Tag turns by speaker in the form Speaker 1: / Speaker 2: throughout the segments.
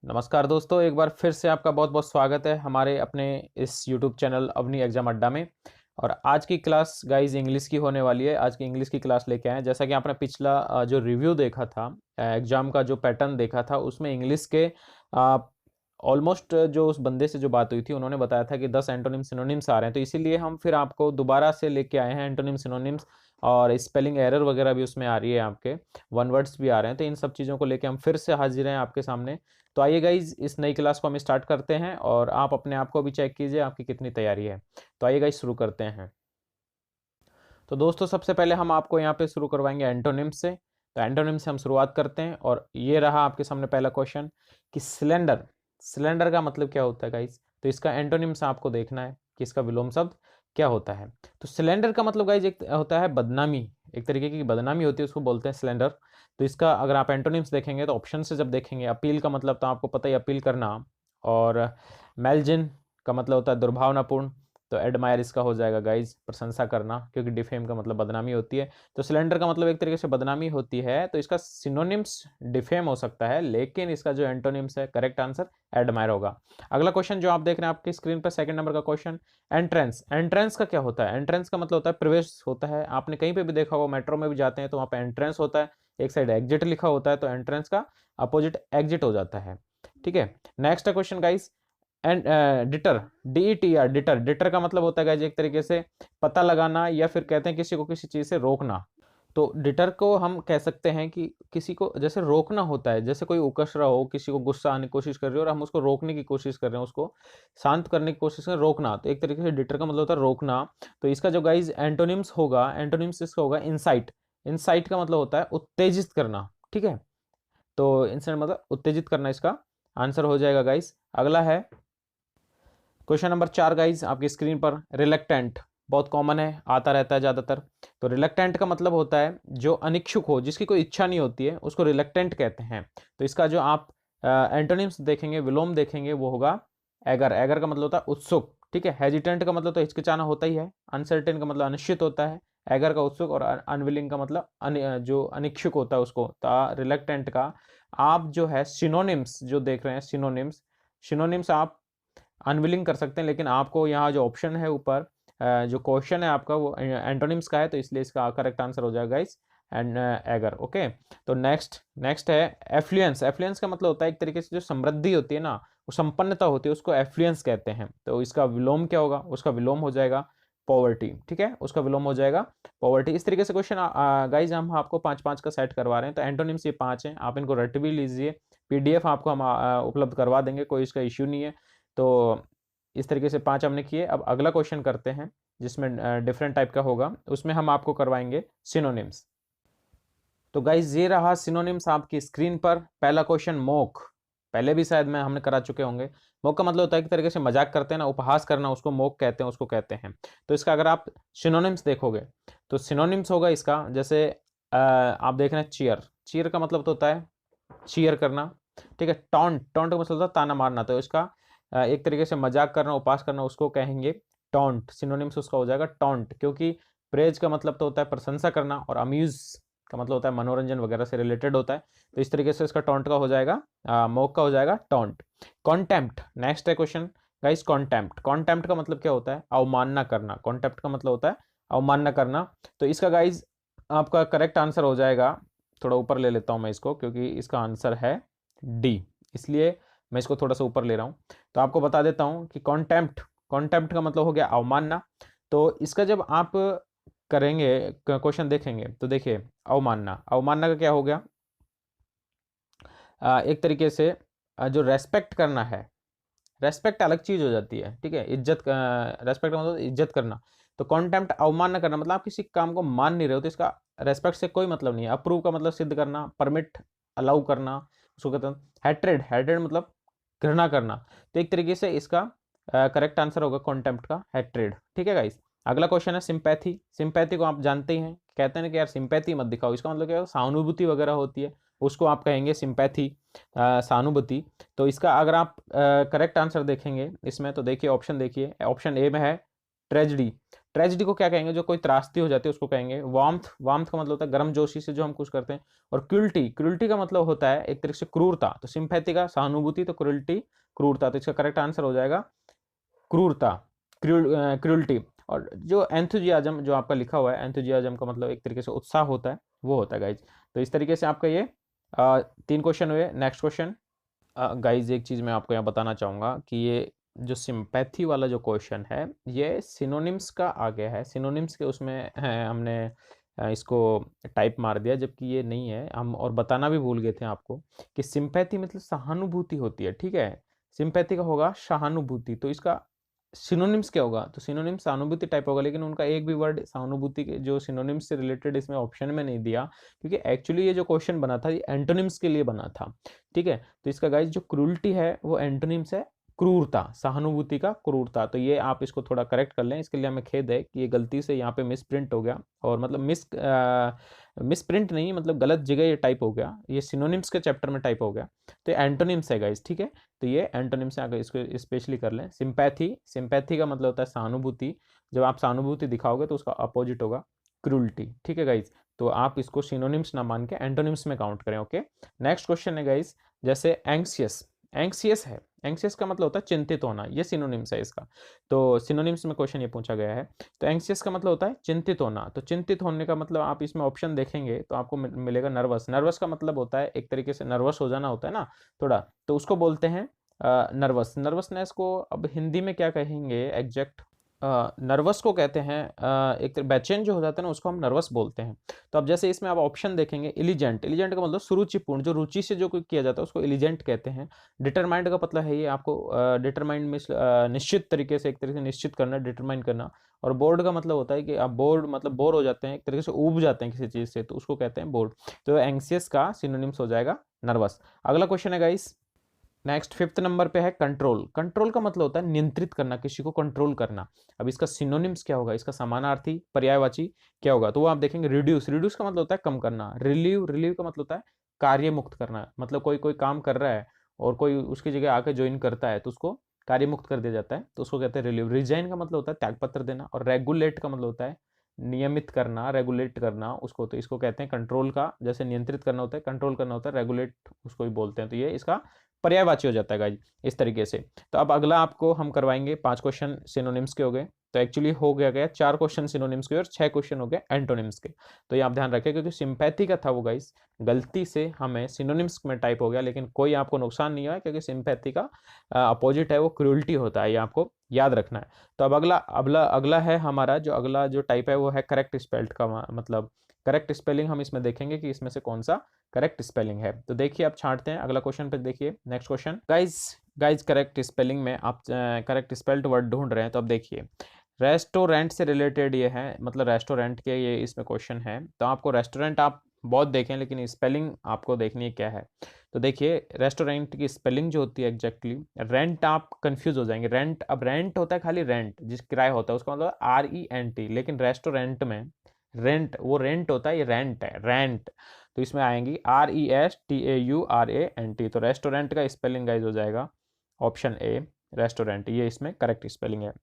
Speaker 1: नमस्कार दोस्तों, एक बार फिर से आपका बहुत बहुत स्वागत है हमारे अपने इस यूट्यूब चैनल अवनी एग्जाम अड्डा में। और आज की क्लास गाइज इंग्लिश की होने वाली है। आज की इंग्लिश की क्लास लेके आए हैं। जैसा कि आपने पिछला जो रिव्यू देखा था, एग्जाम का जो पैटर्न देखा था, उसमें इंग्लिश के ऑलमोस्ट जो उस बंदे से जो बात हुई थी उन्होंने बताया था कि 10 एंटोनिम सिनोनिम्स आ रहे हैं। तो इसीलिए हम फिर आपको दोबारा से लेके आए हैं एंटोनिम सिनोनिम्स, और स्पेलिंग एरर वगैरह भी उसमें आ रही है, आपके वन वर्ड्स भी आ रहे हैं। तो इन सब चीज़ों को लेके हम फिर से हाजिर हैं आपके सामने। तो आइए गाइज, इस नई क्लास को हम स्टार्ट करते हैं और आप अपने आप को भी चेक कीजिए आपकी कितनी तैयारी है। तो आइए गाइज शुरू करते हैं। तो दोस्तों, सबसे पहले हम आपको यहाँ पे शुरू करवाएंगे एंटोनिम से। तो एंटोनिम से हम शुरुआत करते हैं और ये रहा आपके सामने पहला क्वेश्चन कि सिलेंडर। सिलेंडर का मतलब क्या होता है गाइज? तो इसका एंटोनिम से आपको देखना है कि इसका विलोम शब्द क्या होता है। तो सिलेंडर का मतलब गाइज एक होता है बदनामी, एक तरीके की बदनामी होती है, उसको बोलते हैं सिलेंडर। तो इसका अगर आप एंटोनिम्स देखेंगे तो ऑप्शन से जब देखेंगे, अपील का मतलब तो आपको पता ही, अपील करना। और मेलजिन का मतलब होता है दुर्भावनापूर्ण। तो एडमायर इसका हो जाएगा गाइज, प्रशंसा करना, क्योंकि डिफेम का मतलब बदनामी होती है। तो सिलेंडर का मतलब एक तरीके से बदनामी होती है, तो इसका सिनोनिम्स डिफेम हो सकता है, लेकिन इसका जो एंटोनिम्स है, करेक्ट आंसर एडमायर होगा। अगला क्वेश्चन जो आप देख रहे हैं आपकी स्क्रीन पर, सेकंड नंबर का क्वेश्चन, एंट्रेंस। एंट्रेंस का क्या होता है? एंट्रेंस का मतलब होता है प्रवेश होता है। आपने कहीं पे भी देखा होगा, मेट्रो में भी जाते हैं तो वहाँ पे एंट्रेंस होता है, एक साइड एग्जिट लिखा होता है, तो एंट्रेंस का अपोजिट एग्जिट हो जाता है। ठीक है, next question guys, and deter, DETR, deter. Deter का मतलब होता है एक तरीके से पता लगाना, या फिर कहते हैं किसी को किसी चीज से रोकना। तो डिटर को हम कह सकते हैं कि किसी को जैसे रोकना होता है, जैसे कोई उकस रहा हो, किसी को गुस्सा आने की कोशिश कर रही हो और हम उसको रोकने की कोशिश कर रहे हैं, उसको शांत करने की कोशिश कर रहे हैं, रोकना। तो एक तरीके से डिटर का मतलब होता है रोकना। तो इसका जो गाइज एंटोनिम्स होगा, एंटोनिम्स इसका होगा इंसाइट। इंसाइट का मतलब होता है उत्तेजित करना। ठीक है, तो इंसाइट मतलब उत्तेजित करना, इसका आंसर हो जाएगा गाइज। अगला है क्वेश्चन नंबर 4 गाइज आपकी स्क्रीन पर, रिलक्टेंट। बहुत कॉमन है, आता रहता है ज़्यादातर। तो रिलक्टेंट का मतलब होता है जो अनिच्छुक हो, जिसकी कोई इच्छा नहीं होती है, उसको रिलक्टेंट कहते हैं। तो इसका जो आप एंटोनिम्स देखेंगे, विलोम देखेंगे, वो होगा एगर। एगर का मतलब होता है उत्सुक। ठीक है, हेजिटेंट का मतलब तो हिचकिचाना होता ही है। अनसर्टेन का मतलब अनिश्चित होता है। एगर का उत्सुक, और अनविलिंग का मतलब जो अनिच्छुक होता है उसको। रिलक्टेंट का आप जो है सिनोनिम्स जो देख रहे हैं, सिनोनिम्स, सिनोनिम्स आप अनविलिंग कर सकते हैं, लेकिन आपको यहाँ जो ऑप्शन है ऊपर, जो क्वेश्चन है आपका वो एंटोनिम्स का है, तो इसलिए इसका करेक्ट आंसर हो जाएगा गाइस एंड एगर। ओके, तो नेक्स्ट है एफ्लुएंस। एफ्लुएंस का मतलब होता है एक तरीके से जो समृद्धि होती है ना, वो संपन्नता होती है, उसको एफ्लुएंस कहते हैं। तो इसका विलोम क्या होगा? उसका विलोम हो जाएगा पॉवर्टी। ठीक है, उसका विलोम हो जाएगा पॉवर्टी। इस तरीके से क्वेश्चन गाइज हम आपको 5-5 का सेट करवा रहे हैं। तो एंटोनिम्स ये 5 हैं, आप इनको रट भी लीजिए। PDF आपको हम उपलब्ध करवा देंगे, कोई इसका इश्यू नहीं है। तो इस तरीके से 5 हमने किए। अब अगला क्वेश्चन करते हैं, जिसमें डिफरेंट टाइप का होगा, उसमें हम आपको करवाएंगे सिनोनिम्स। तो गाइज ये रहा सिनोनिम्स आपकी स्क्रीन पर। पहला क्वेश्चन, मोक। पहले भी शायद मैं हमने करा चुके होंगे। मोक का मतलब होता है एक तरीके से मजाक करते हैं ना, उपहास करना, उसको मोक कहते हैं, उसको कहते हैं। तो इसका अगर आप सिनोनिम्स देखोगे तो सिनोनिम्स होगा इसका, जैसे आप देख रहे हैं चीयर। चीयर का मतलब तो होता है चीयर करना। ठीक है, टॉन्ट। टॉन्ट का मतलब होता है ताना मारना। तो इसका एक तरीके से मजाक करना, उपास करना, उसको कहेंगे टॉन्ट। सिनोनिम्स उसका हो जाएगा टॉन्ट, क्योंकि प्रेज का मतलब तो होता है प्रशंसा करना, और अम्यूज का मतलब होता है मनोरंजन वगैरह से रिलेटेड होता है। तो इस तरीके से इसका टॉन्ट का हो जाएगा, मोक का हो जाएगा टॉन्ट। कॉन्टेम्प्ट नेक्स्ट है क्वेश्चन गाइस। कॉन्टेम्प्ट, कॉन्टेम्प्ट का मतलब क्या होता है? अवमानना करना। कॉन्टेम्प्ट का मतलब होता है अवमानना करना। तो इसका गाइज आपका करेक्ट आंसर हो जाएगा, थोड़ा ऊपर ले लेता हूं मैं इसको, क्योंकि इसका आंसर है डी, इसलिए मैं इसको थोड़ा सा ऊपर ले रहा हूं। तो आपको बता देता हूं कि कॉन्टेम्प्ट, कॉन्टेम्प्ट का मतलब हो गया अवमानना। तो इसका जब आप करेंगे, क्वेश्चन देखेंगे तो देखिए, अवमानना, अवमानना का क्या हो गया? एक तरीके से जो रेस्पेक्ट करना है, रेस्पेक्ट अलग चीज हो जाती है। ठीक है, इज्जत, रेस्पेक्ट मतलब इज्जत करना। तो कॉन्टेम्प्ट अवमानना करना मतलब आप किसी काम को मान नहीं रहे हो, तो इसका रेस्पेक्ट से कोई मतलब नहीं है। अप्रूव का मतलब सिद्ध करना, परमिट अलाउ करना, उसको कहते हैं हैट्रेड। हैट्रेड मतलब घृणा करना। तो एक तरीके से इसका करेक्ट आंसर होगा कॉन्टेम्प्ट का हैट्रेड। ठीक है गाइस। अगला क्वेश्चन है सिंपैथी। सिंपैथी को आप जानते ही हैं, कहते हैं कि यार सिंपैथी मत दिखाओ, इसका मतलब क्या है? सहानुभूति वगैरह होती है, उसको आप कहेंगे सिंपैथी, सहानुभूति। तो इसका अगर आप करेक्ट आंसर देखेंगे इसमें, तो देखिए ऑप्शन, देखिए ऑप्शन ए में है ट्रेजडी। ट्रेजिडी को क्या कहेंगे, जो कोई त्रासदी हो जाती है उसको कहेंगे। वार्मथ, वार्मथ का मतलब होता है गर्मजोशी से जो हम कुछ करते हैं। और क्रुएल्टी, क्रुएल्टी का मतलब होता है एक तरीके से क्रूरता। तो सिंपैथी का सहानुभूति, तो क्रुएल्टी क्रूरता। तो इसका करेक्ट आंसर हो जाएगा क्रूरता, क्रूएल्टी। और जो एंथुजियाज्म जो आपका लिखा हुआ है, एंथुजियाज्म का मतलब एक तरीके से उत्साह होता है, वो होता है गाइज। तो इस तरीके से आपका ये 3 क्वेश्चन हुए। नेक्स्ट क्वेश्चन गाइज, एक चीज़ मैं आपको यहाँ बताना चाहूँगा कि ये जो सिंपैथी वाला जो क्वेश्चन है ये सिनोनिम्स का आ गया है। सिनोनिम्स के उसमें है, हमने इसको टाइप मार दिया, जबकि ये नहीं है। हम और बताना भी भूल गए थे आपको कि सिंपैथी मतलब सहानुभूति होती है, ठीक है। सिंपैथी का होगा सहानुभूति, तो इसका सिनोनिम्स क्या होगा, तो सिनोनिम्स सहानुभूति टाइप होगा। लेकिन उनका एक भी वर्ड सहानुभूति के जो सिनोनिम्स से रिलेटेड इसमें ऑप्शन में नहीं दिया, क्योंकि एक्चुअली ये जो क्वेश्चन बना था ये एंटोनिम्स के लिए बना था, ठीक है। तो इसका गाइस जो क्रूरटी है वो एंटोनिम्स है क्रूरता, सहानुभूति का क्रूरता। तो ये आप इसको थोड़ा करेक्ट कर लें, इसके लिए हमें खेद है कि ये गलती से यहाँ पे मिस प्रिंट हो गया, और मतलब मिस प्रिंट नहीं, मतलब गलत जगह ये टाइप हो गया, ये सिनोनिम्स के चैप्टर में टाइप हो गया। तो एंटोनिम्स है गाइस, ठीक है। तो ये एंटोनिम्स है, अगर इसको स्पेशली कर लें। सिंपैथी, सिंपैथी का मतलब होता है सहानुभूति। जब आप सहानुभूति दिखाओगे तो उसका अपोजिट होगा क्रूरटी, ठीक है गाइस। तो आप इसको सिनोनिम्स ना मान के एंटोनिम्स में काउंट करें, ओके। नेक्स्ट क्वेश्चन है गाइस, जैसे एंक्सियस, एंक्सियस है, एंक्सियस का मतलब होता है चिंतित होना, ये सिनोनिम्स है इसका। तो सिनोनिम्स में क्वेश्चन ये पूछा गया है। तो एंक्सियस का मतलब होता है चिंतित होना। तो चिंतित होने का मतलब आप इसमें ऑप्शन देखेंगे तो आपको मिलेगा नर्वस। नर्वस का मतलब होता है एक तरीके से नर्वस हो जाना होता है ना थोड़ा, तो उसको बोलते हैं नर्वस। नर्वसनेस को अब हिंदी में क्या कहेंगे एग्जैक्ट, नर्वस को कहते हैं एक बेचैन जो हो जाता है ना, उसको हम नर्वस बोलते हैं। तो अब जैसे इसमें आप ऑप्शन देखेंगे, इलिजेंट, इलिजेंट का मतलब सुरुचिपूर्ण, जो रुचि से जो किया जाता है उसको इलिजेंट कहते हैं। डिटरमाइंड का मतलब है ये आपको डिटरमाइंड में निश्चित तरीके से, एक तरीके से निश्चित करना, डिटरमाइन करना। और बोर्ड का मतलब होता है कि आप बोर्ड मतलब बोर हो जाते हैं, एक तरीके से ऊब जाते हैं किसी चीज़ से, तो उसको कहते हैं बोर्ड। तो एंग्सियस का सिनोनिम्स हो जाएगा नर्वस। अगला क्वेश्चन है गाइस, नेक्स्ट 5th नंबर पे है कंट्रोल। कंट्रोल का मतलब होता है नियंत्रित करना, किसी को कंट्रोल करना। अब इसका सिनोनिम्स क्या होगा, इसका समानार्थी पर्यायवाची क्या होगा, तो वो आप देखेंगे रिड्यूस। रिड्यूस का मतलब होता है कम करना। रिलीव, रिलीव का मतलब होता है कार्य मुक्त करना, मतलब कोई कोई काम कर रहा है और कोई उसकी जगह आके ज्वाइन करता है तो उसको कार्य मुक्त कर दिया जाता है, तो उसको कहते हैं रिलीव। रिजाइन का मतलब होता है त्यागपत्र देना। और रेगुलेट का मतलब होता है नियमित करना, रेगुलेट करना उसको, तो इसको कहते हैं कंट्रोल का, जैसे नियंत्रित करना होता है, कंट्रोल करना होता है, रेगुलेट उसको ही बोलते हैं। तो ये इसका पर्यायवाची हो जाता है गाइज, इस तरीके से। तो अब अगला आपको हम करवाएंगे 5 क्वेश्चन सिनोनिम्स के हो गए। तो एक्चुअली हो गया 4 क्वेश्चन सिनोनिम्स के और 6 क्वेश्चन हो गए एंटोनिम्स के। तो ये आप ध्यान रखें, क्योंकि सिंपैथी का था वो गाइज, गलती से हमें सिनोनिम्स में टाइप हो गया, लेकिन कोई आपको नुकसान नहीं हुआ, क्योंकि सिंपैथी का अपोजिट है वो क्रूएल्टी होता है, ये आपको याद रखना है। तो अब अगला है हमारा, जो अगला जो टाइप है वो है करेक्ट स्पेल्ड का, मतलब करेक्ट स्पेलिंग हम इसमें देखेंगे कि इसमें से कौन सा करेक्ट स्पेलिंग है। तो देखिए आप छांटते हैं अगला क्वेश्चन पे, देखिए next question. Guys correct spelling में आप करेक्ट स्पेल्ड वर्ड ढूंढ रहे हैं, तो अब देखिए रेस्टोरेंट से रिलेटेड ये है, मतलब रेस्टोरेंट के ये इसमें क्वेश्चन है। तो आपको रेस्टोरेंट आप बहुत देखें, लेकिन स्पेलिंग आपको देखनी है क्या है। तो देखिए रेस्टोरेंट की स्पेलिंग जो होती है एग्जैक्टली, रेंट आप कंफ्यूज हो जाएंगे। रेंट, अब रेंट होता है खाली रेंट, जिस किराया होता है उसका मतलब RENT, लेकिन रेस्टोरेंट में रेंट, वो रेंट होता है, ये रेंट है, रेंट। तो इसमें आएंगी RESTAURANT। तो रेस्टोरेंट का स्पेलिंग गाइज हो जाएगा ऑप्शन ए, रेस्टोरेंट, ये इसमें करेक्ट स्पेलिंग है।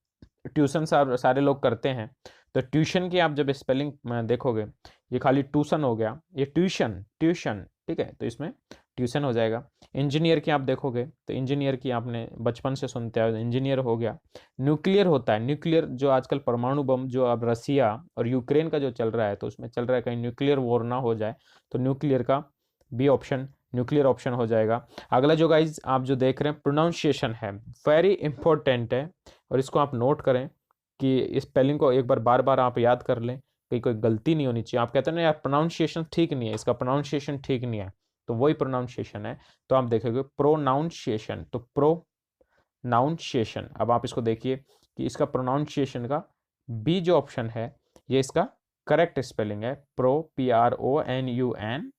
Speaker 1: ट्यूशन सारे लोग करते हैं, तो ट्यूशन की आप जब स्पेलिंग देखोगे, ये खाली ट्यूशन हो गया, ये ट्यूशन ट्यूशन, ठीक है, तो इसमें ट्यूशन हो जाएगा। इंजीनियर की आप देखोगे तो इंजीनियर की आपने बचपन से सुनते आए, इंजीनियर हो गया। न्यूक्लियर होता है, न्यूक्लियर जो आजकल परमाणु बम जो अब रसिया और यूक्रेन का जो चल रहा है, तो उसमें चल रहा है कहीं न्यूक्लियर वॉर ना हो जाए, तो न्यूक्लियर का बी ऑप्शन, न्यूक्लियर ऑप्शन हो जाएगा। अगला जो गाइज आप जो देख रहे हैं प्रोनाउंसिएशन है, वेरी इंपॉर्टेंट है, और इसको आप नोट करें कि स्पेलिंग को एक बार बार आप याद कर लें, कहीं कोई गलती नहीं होनी चाहिए। आप कहते हैं ना यार प्रोनाउंसिएशन ठीक नहीं है, इसका प्रोनाउंसिएशन ठीक नहीं है, तो वही प्रोनाउंसिएशन है। तो आप देखेंगे प्रोनाउंसिएशन, तो प्रोनाउंसिएशन। अब आप इसको देखिए कि इसका प्रोनाउंसिएशन का बी जो ऑप्शन है ये इसका करेक्ट स्पेलिंग है, PRONUNCIATION,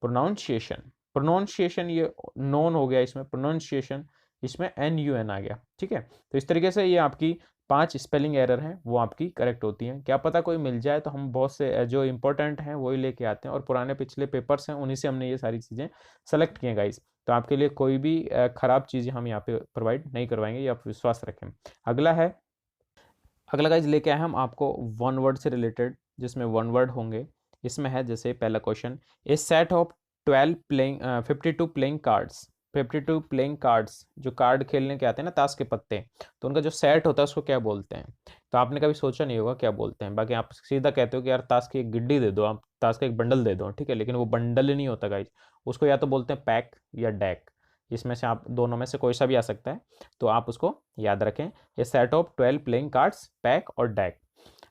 Speaker 1: प्रोनाउंसिएशन। प्रोनाउंसिएशन ये नॉन हो गया, इसमें प्रोनाउंसिएशन, इसमें NUN आ गया, ठीक है। तो इस तरीके से ये आपकी 5 स्पेलिंग एरर हैं, वो आपकी करेक्ट होती हैं। क्या पता कोई मिल जाए, तो हम बहुत से जो इंपॉर्टेंट हैं वही लेके आते हैं, और पुराने पिछले पेपर्स हैं उन्हीं से हमने ये सारी चीज़ें सेलेक्ट किए गाइस। तो आपके लिए कोई भी ख़राब चीज़ें हम यहाँ पे प्रोवाइड नहीं करवाएंगे, ये आप विश्वास रखें। अगला गाइज लेके आए हम आपको वन वर्ड से रिलेटेड, जिसमें वन वर्ड होंगे। इसमें है जैसे पहला question, A set of 52 playing cards. 52 playing cards, जो कार्ड खेलने के आते हैं ना, ताश के पत्ते, तो उनका जो सेट होता है उसको क्या बोलते हैं? तो आपने कभी सोचा नहीं होगा क्या बोलते हैं, बाकी आप सीधा कहते हो कि यार ताश की एक गिड्डी दे दो, आप ताश का एक बंडल दे दो, ठीक है, लेकिन वो बंडल नहीं होता गाइज, उसको या तो बोलते हैं पैक या डेक, इसमें से आप दोनों में से कोई सा भी आ सकता है, तो आप उसको याद रखें। ये set of 12 playing cards, pack और डेक।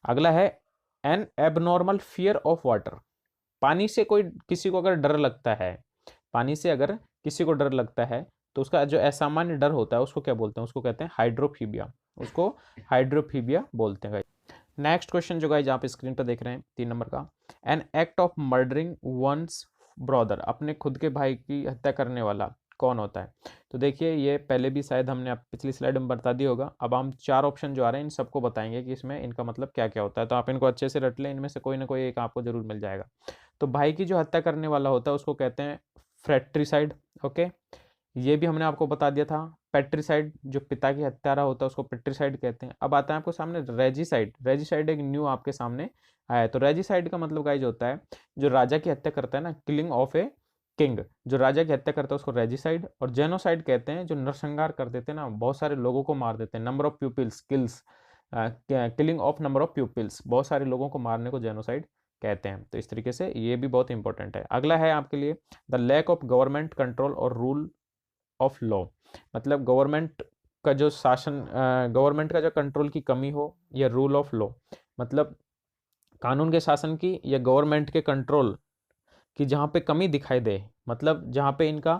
Speaker 1: अगला है N abnormal fear of water. पानी से कोई किसी को अगर डर लगता है, पानी से अगर किसी को डर लगता है, तो उसका जो असामान्य डर होता है उसको क्या बोलते हैं? उसको कहते हैं हाइड्रोफीबिया, उसको हाइड्रोफीबिया बोलते हैं। नेक्स्ट क्वेश्चन जो गाइज आप स्क्रीन पर देख रहे हैं 3 नंबर का, an act of murdering one's brother. अपने खुद के भाई की हत्या करने वाला कौन होता है? तो देखिए, ये पहले भी शायद हमने पिछली स्लाइड में बता दिया होगा। अब हम 4 ऑप्शन जो आ रहे हैं इन सबको बताएंगे कि इसमें इनका मतलब क्या क्या होता है, तो आप इनको अच्छे से रट लें, इनमें से कोई ना कोई एक आपको जरूर मिल जाएगा। तो भाई की जो हत्या करने वाला होता है उसको कहते हैं फ्रेट्रिसाइड। ओके, ये भी हमने आपको बता दिया था। पेट्रिसाइड, जो पिता की हत्यारा होता है उसको पेट्रिसाइड कहते हैं। अब आता है आपको सामने रेजिसाइड। रेजिसाइड एक न्यू आपके सामने आया है। तो रेजिसाइड का मतलब गाइज होता है जो राजा की हत्या करता है ना, किलिंग ऑफ ए किंग, जो राजा की हत्या करता है उसको रेजिसाइड। और जेनोसाइड कहते हैं जो नरसंहार कर देते हैं ना, बहुत सारे लोगों को मार देते हैं, number of pupils kills, killing of number of pupils, बहुत सारे लोगों को मारने को जेनोसाइड कहते हैं। तो इस तरीके से ये भी बहुत इंपॉर्टेंट है। अगला है आपके लिए the lack of government control और रूल ऑफ लॉ। मतलब गवर्नमेंट का जो शासन, गवर्नमेंट का जो कंट्रोल की कमी हो, या रूल ऑफ लॉ, मतलब कानून के शासन की या गवर्नमेंट के कंट्रोल कि जहाँ पे कमी दिखाई दे, मतलब जहाँ पे इनका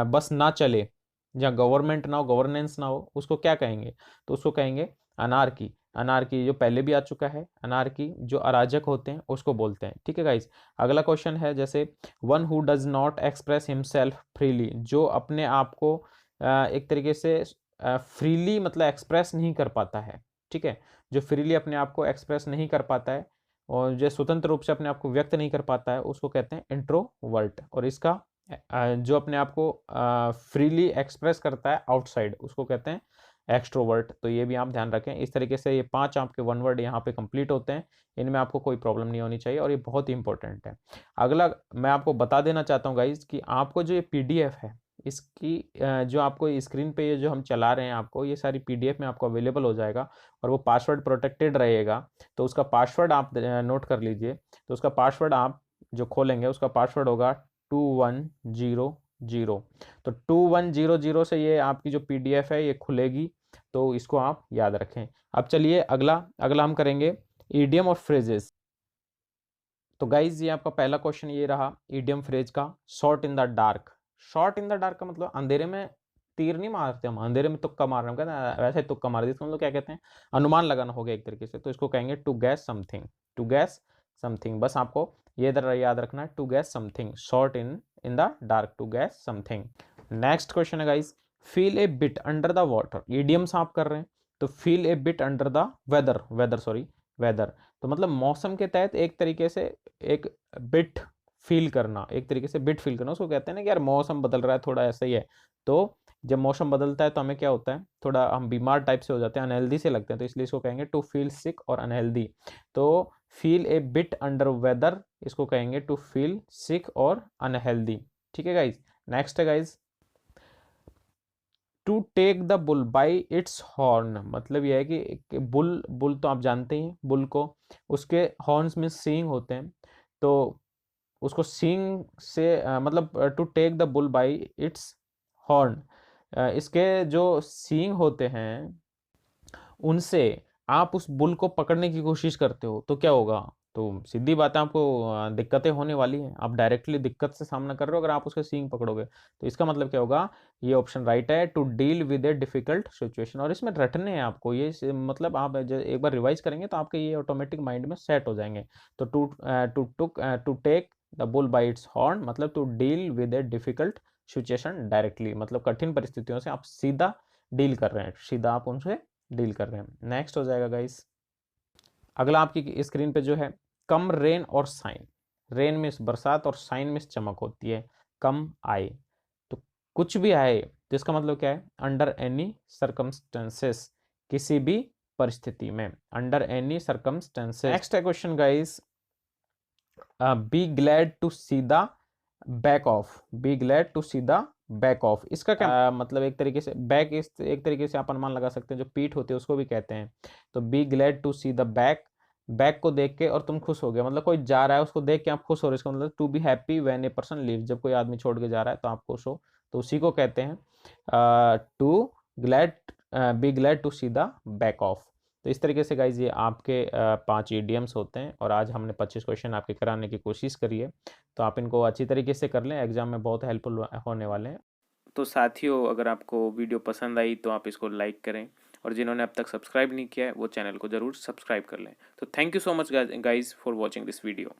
Speaker 1: बस ना चले, जहाँ गवर्नमेंट ना हो, गवर्नेंस ना हो, उसको क्या कहेंगे? तो उसको कहेंगे अनार्की। अनार्की जो पहले भी आ चुका है, अनार्की जो अराजक होते हैं उसको बोलते हैं। ठीक है गाइज। अगला क्वेश्चन है जैसे one who does not express himself freely, जो अपने आप को एक तरीके से फ्रीली मतलब एक्सप्रेस नहीं कर पाता है। ठीक है, जो फ्रीली अपने आप को एक्सप्रेस नहीं कर पाता है और जो स्वतंत्र रूप से अपने आप को व्यक्त नहीं कर पाता है उसको कहते हैं इंट्रोवर्ट। और इसका जो अपने आप को फ्रीली एक्सप्रेस करता है आउटसाइड उसको कहते हैं एक्सट्रोवर्ट। तो ये भी आप ध्यान रखें। इस तरीके से ये 5 आपके वन वर्ड यहाँ पे कंप्लीट होते हैं, इनमें आपको कोई प्रॉब्लम नहीं होनी चाहिए और ये बहुत ही इंपॉर्टेंट है। अगला मैं आपको बता देना चाहता हूँ गाइज कि आपको जो ये पीडीएफ है इसकी जो आपको स्क्रीन पे ये जो हम चला रहे हैं आपको, ये सारी पीडीएफ में आपको अवेलेबल हो जाएगा और वो पासवर्ड प्रोटेक्टेड रहेगा। तो उसका पासवर्ड आप नोट कर लीजिए। तो उसका पासवर्ड आप जो खोलेंगे उसका पासवर्ड होगा 2100। तो 2100 से ये आपकी जो पीडीएफ है ये खुलेगी, तो इसको आप याद रखें। अब चलिए अगला अगला हम करेंगे ईडियम और फ्रेजेस। तो गाइज ये आपका पहला क्वेश्चन ये रहा ईडियम फ्रेज का, shot in the dark. Shot in the dark का मतलब अंधेरे में तीर नहीं मारते हम, अंधेरे में तुक्का मार रहे हैं, कहते हैं वैसे तुक्का मार दिया, इसका मतलब क्या कहते हैं? अनुमान लगाना हो गया एक तरीके से। तो इसको कहेंगे to guess something. To guess something, बस आपको ये याद रखना है, to guess something, shot in in the dark, to guess something. Next question है guys feel a bit under the water. Idioms आप कर रहे हैं तो feel a bit under the weather, weather तो मतलब मौसम के तहत एक तरीके से एक बिट फील करना, एक तरीके से बिट फील करना, उसको कहते हैं ना कि यार मौसम बदल रहा है, थोड़ा ऐसा ही है। तो जब मौसम बदलता है तो हमें क्या होता है, थोड़ा हम बीमार टाइप से हो जाते हैं, अनहेल्दी से लगते हैं, तो इसलिए इसको कहेंगे टू फील सिक और अनहेल्दी। तो feel a bit under weather, इसको कहेंगे टू फील सिक और अनहेल्दी। ठीक है गाइज। नेक्स्ट है guys to take the bull by its horn. मतलब यह है कि बुल, बुल तो आप जानते ही, बुल को उसके हॉर्न्स में सींग होते हैं, तो उसको सींग से मतलब to take the bull by its horn, इसके जो सींग होते हैं उनसे आप उस बुल को पकड़ने की कोशिश करते हो तो क्या होगा? तो सीधी बात है, आपको दिक्कतें होने वाली हैं। आप डायरेक्टली दिक्कत से सामना कर रहे हो अगर आप उसके सींग पकड़ोगे। तो इसका मतलब क्या होगा? ये ऑप्शन राइट है, to deal with a difficult situation. और इसमें रटने हैं आपको ये मतलब आप एक बार रिवाइज करेंगे तो आपके ये ऑटोमेटिक माइंड में सेट हो जाएंगे। तो to take the bull by its horn मतलब to deal with a difficult situation directly, मतलब कठिन परिस्थितियों से आप सीधा डील कर रहे हैं, सीधा आप उनसे डील कर रहे हैं। नेक्स्ट हो जाएगा गाइस अगला आपकी स्क्रीन पे जो है कम रेन और साइन। रेन में बरसात और साइन में चमक होती है। कम आए। तो कुछ भी आए तो इसका मतलब क्या है? अंडर एनी सर्कमस्टेंसेस, किसी भी परिस्थिति में, अंडर एनी सर्कमस्टेंसेस। नेक्स्ट है question guys, be glad to see the back of, be glad to see the back of, इसका क्या मतलब? एक तरीके से बैक, इस एक तरीके से आप अनुमान लगा सकते हैं, जो पीठ होती है उसको भी कहते हैं। तो be glad to see the back, back को देख के और तुम खुश हो गए, मतलब कोई जा रहा है उसको देख के आप खुश हो रहे हो, इसका मतलब to be happy when a person leave, जब कोई आदमी छोड़ के जा रहा है तो आप खुश हो, तो उसी को कहते हैं to glad, be glad to see the back of. तो इस तरीके से गाइज ये आपके 5 ईडियम्स होते हैं, और आज हमने 25 क्वेश्चन आपके कराने की कोशिश करी है, तो आप इनको अच्छी तरीके से कर लें, एग्जाम में बहुत हेल्पफुल होने वाले हैं।
Speaker 2: तो साथियों, अगर आपको वीडियो पसंद आई तो आप इसको लाइक करें, और जिन्होंने अब तक सब्सक्राइब नहीं किया है वो चैनल को ज़रूर सब्सक्राइब कर लें। तो thank you so much guys for watching this video.